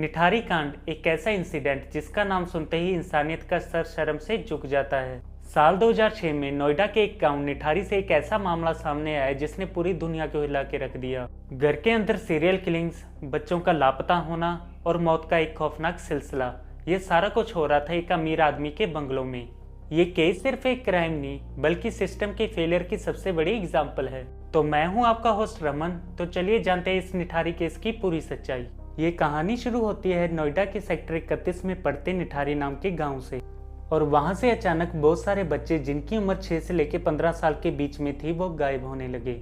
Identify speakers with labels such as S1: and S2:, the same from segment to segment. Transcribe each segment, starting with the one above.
S1: निठारी कांड एक ऐसा इंसिडेंट जिसका नाम सुनते ही इंसानियत का सर शर्म से झुक जाता है। साल 2006 में नोएडा के एक गांव निठारी से एक ऐसा मामला सामने आया जिसने पूरी दुनिया को हिला के रख दिया। घर के अंदर सीरियल किलिंग्स, बच्चों का लापता होना और मौत का एक खौफनाक सिलसिला, ये सारा कुछ हो रहा था एक अमीर आदमी के बंगलों में। ये केस सिर्फ एक क्राइम नहीं बल्कि सिस्टम के फेलियर की सबसे बड़ी एग्जाम्पल है। तो मैं हूं आपका होस्ट रमन। तो चलिए जानते हैं इस निठारी केस की पूरी सच्चाई। ये कहानी शुरू होती है नोएडा के सेक्टर 31 में पड़ते निठारी नाम के गांव से। और वहां से अचानक बहुत सारे बच्चे जिनकी उम्र 6 से लेकर 15 साल के बीच में थी वो गायब होने लगे।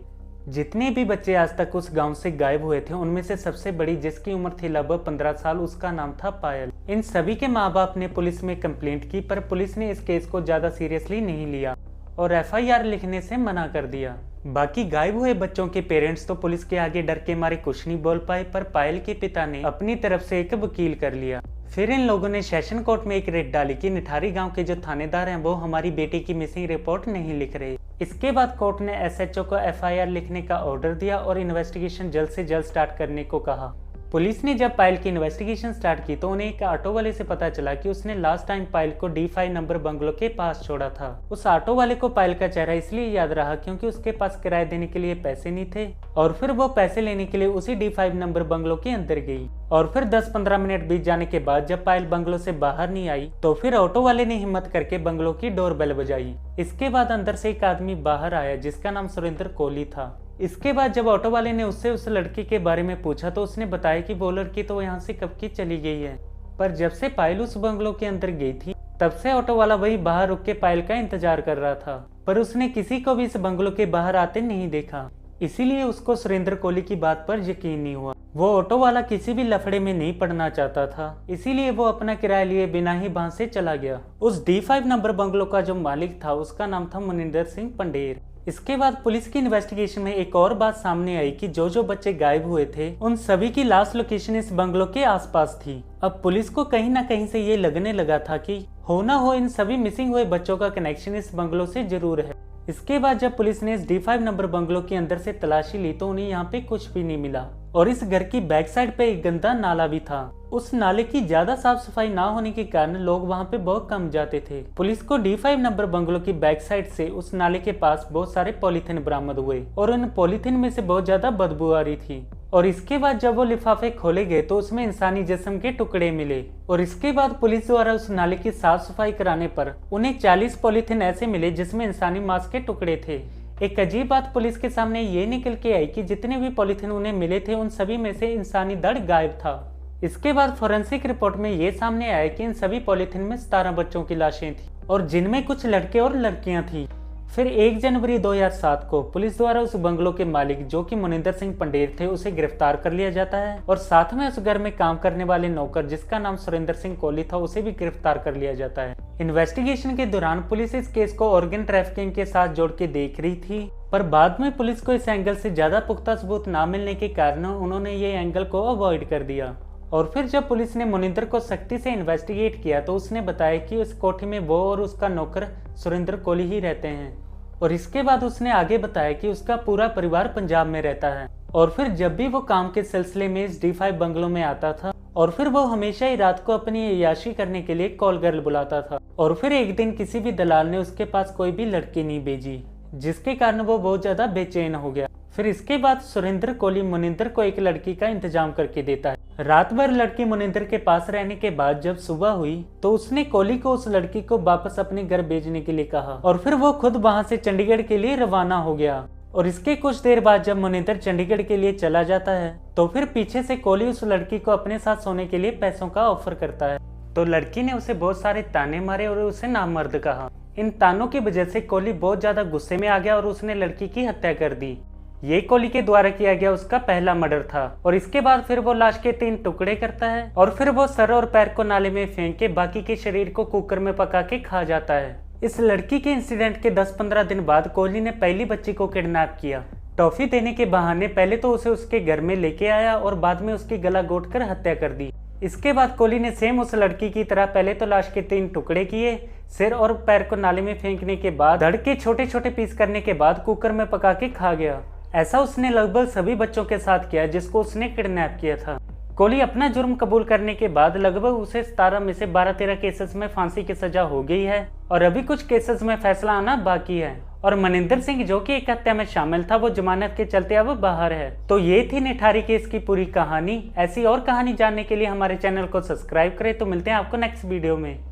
S1: जितने भी बच्चे आज तक उस गांव से गायब हुए थे उनमें से सबसे बड़ी जिसकी उम्र थी लगभग 15 साल, उसका नाम था पायल। इन सभी के माँ बाप ने पुलिस में कंप्लेंट की पर पुलिस ने इस केस को ज्यादा सीरियसली नहीं लिया और FIR लिखने से मना कर दिया। बाकी गायब हुए बच्चों के पेरेंट्स तो पुलिस के आगे डर के मारे कुछ नहीं बोल पाए, पर पायल के पिता ने अपनी तरफ से एक वकील कर लिया। फिर इन लोगों ने सेशन कोर्ट में एक रेड डाली कि निठारी गांव के जो थानेदार हैं वो हमारी बेटी की मिसिंग रिपोर्ट नहीं लिख रहे। इसके बाद कोर्ट ने SHO को FIR लिखने का ऑर्डर दिया और इन्वेस्टिगेशन जल्द से जल्द स्टार्ट करने को कहा। पुलिस ने जब पायल की इन्वेस्टिगेशन स्टार्ट की तो उन्हें एक ऑटो वाले से पता चला कि उसने लास्ट टाइम पायल को D5 नंबर बंगलो के पास छोड़ा था। उस ऑटो वाले को पायल का चेहरा इसलिए याद रहा क्योंकि उसके पास किराया देने के लिए पैसे नहीं थे और फिर वो पैसे लेने के लिए उसी D5 नंबर बंगलो के अंदर गई। और फिर 10-15 मिनट बीत जाने के बाद जब पायल बंगलो से बाहर नहीं आई तो फिर ऑटो वाले ने हिम्मत करके बंगलो की डोर बेल बजाई। इसके बाद अंदर से एक आदमी बाहर आया जिसका नाम सुरेंद्र कोहली था। इसके बाद जब ऑटो वाले ने उससे उस लड़की के बारे में पूछा तो उसने बताया कि वो लड़की तो यहाँ से कब की चली गई है, पर जब से पायल उस बंगलो के अंदर गई थी तब से ऑटो वाला वही बाहर रुक के पायल का इंतजार कर रहा था, पर उसने किसी को भी इस बंगलो के बाहर आते नहीं देखा। इसीलिए उसको सुरेंद्र कोहली की बात पर यकीन नहीं हुआ। वो ऑटो वाला किसी भी लफड़े में नहीं पड़ना चाहता था, इसीलिए वो अपना किराया लिए बिना ही वहां से चला गया। उस D5 नंबर बंगलो का जो मालिक था उसका नाम था मनिंदर सिंह पंडेर। इसके बाद पुलिस की इन्वेस्टिगेशन में एक और बात सामने आई कि जो बच्चे गायब हुए थे उन सभी की लास्ट लोकेशन इस बंगलो के आसपास थी। अब पुलिस को कहीं ना कहीं से ये लगने लगा था कि हो ना हो इन सभी मिसिंग हुए बच्चों का कनेक्शन इस बंगलो से जरूर है। इसके बाद जब पुलिस ने इस D5 नंबर बंगलो के अंदर से तलाशी ली तो उन्हें यहाँ पे कुछ भी नहीं मिला और इस घर की बैक साइड पे एक गंदा नाला भी था। उस नाले की ज्यादा साफ सफाई ना होने के कारण लोग वहाँ पे बहुत कम जाते थे। पुलिस को D5 नंबर बंगलो की बैक साइड से उस नाले के पास बहुत सारे पॉलीथिन बरामद हुए और उन पॉलीथिन में से बहुत ज्यादा बदबू आ रही थी। और इसके बाद जब वो लिफाफे खोले गए तो उसमें इंसानी जिस्म के टुकड़े मिले। और इसके बाद पुलिस द्वारा उस नाले की साफ सफाई कराने पर उन्हें 40 पॉलीथिन ऐसे मिले जिसमें इंसानी मांस के टुकड़े थे। एक अजीब बात पुलिस के सामने ये निकल के आई कि जितने भी पॉलीथिन उन्हें मिले थे उन सभी में से इंसानी धड़ गायब था। इसके बाद फोरेंसिक रिपोर्ट में ये सामने आया कि इन सभी पॉलीथिन में 17 बच्चों की लाशें थी और जिनमें कुछ लड़के और लड़कियां थी। फिर 1 जनवरी 2007 को पुलिस द्वारा उस बंगलो के मालिक जो कि मनिंदर सिंह पंडेर थे उसे गिरफ्तार कर लिया जाता है और साथ में उस घर में काम करने वाले नौकर जिसका नाम सुरेंद्र सिंह कोहली था उसे भी गिरफ्तार कर लिया जाता है। इन्वेस्टिगेशन के दौरान पुलिस इस केस को ऑर्गन ट्रैफिकिंग के साथ जोड़ के देख रही थी, पर बाद में पुलिस को इस एंगल से ज्यादा पुख्ता सबूत ना मिलने के कारण उन्होंने ये एंगल को अवॉइड कर दिया। और फिर जब पुलिस ने मनिंदर को सख्ती से इन्वेस्टिगेट किया तो उसने बताया कि उस कोठी में वो और उसका नौकर सुरेंद्र कोहली ही रहते हैं। और इसके बाद उसने आगे बताया कि उसका पूरा परिवार पंजाब में रहता है और फिर जब भी वो काम के सिलसिले में इस D5 बंगलों में आता था और फिर वो हमेशा ही रात को अपनी अय्याशी करने के लिए कॉल गर्ल बुलाता था। और फिर एक दिन किसी भी दलाल ने उसके पास कोई भी लड़की नहीं भेजी जिसके कारण वो बहुत ज्यादा बेचैन हो गया। फिर इसके बाद सुरेंद्र कोहली मनिंदर को एक लड़की का इंतजाम करके देता है। रात भर लड़की मनिंदर के पास रहने के बाद जब सुबह हुई तो उसने कोहली को उस लड़की को वापस अपने घर भेजने के लिए कहा और फिर वो खुद वहां से चंडीगढ़ के लिए रवाना हो गया। और इसके कुछ देर बाद जब मनिंदर चंडीगढ़ के लिए चला जाता है तो फिर पीछे से कोहली उस लड़की को अपने साथ सोने के लिए पैसों का ऑफर करता है। तो लड़की ने उसे बहुत सारे ताने मारे और उसे नामर्द कहा। इन तानों की वजह से कोहली बहुत ज्यादा गुस्से में आ गया और उसने लड़की की हत्या कर दी। ये कोहली के द्वारा किया गया उसका पहला मर्डर था। और इसके बाद फिर वो लाश के 3 टुकड़े करता है और फिर वो सर और पैर को नाले में फेंक के बाकी के शरीर को कुकर में पका के खा जाता है। इस लड़की के इंसिडेंट के 10-15 दिन बाद कोहली ने पहली बच्ची को किडनैप किया। टॉफी देने के बहाने पहले तो उसे उसके घर में लेके आया और बाद में उसकी गला घोट कर हत्या कर दी। इसके बाद कोहली ने सेम उस लड़की की तरह पहले तो लाश के 3 टुकड़े किए, सिर और पैर को नाले में फेंकने के बाद धड़ के छोटे छोटे पीस करने के बाद कुकर में पका के खा गया। ऐसा उसने लगभग सभी बच्चों के साथ किया जिसको उसने किडनैप किया था। कोहली अपना जुर्म कबूल करने के बाद लगभग उसे 17 में से 12-13 केसेस में फांसी की सजा हो गई है और अभी कुछ केसेस में फैसला आना बाकी है। और मनिंदर सिंह जो कि एक हत्या में शामिल था वो जमानत के चलते अब बाहर है। तो ये थी निठारी केस की पूरी कहानी। ऐसी और कहानी जानने के लिए हमारे चैनल को सब्सक्राइब करें। तो मिलते हैं आपको नेक्स्ट वीडियो में।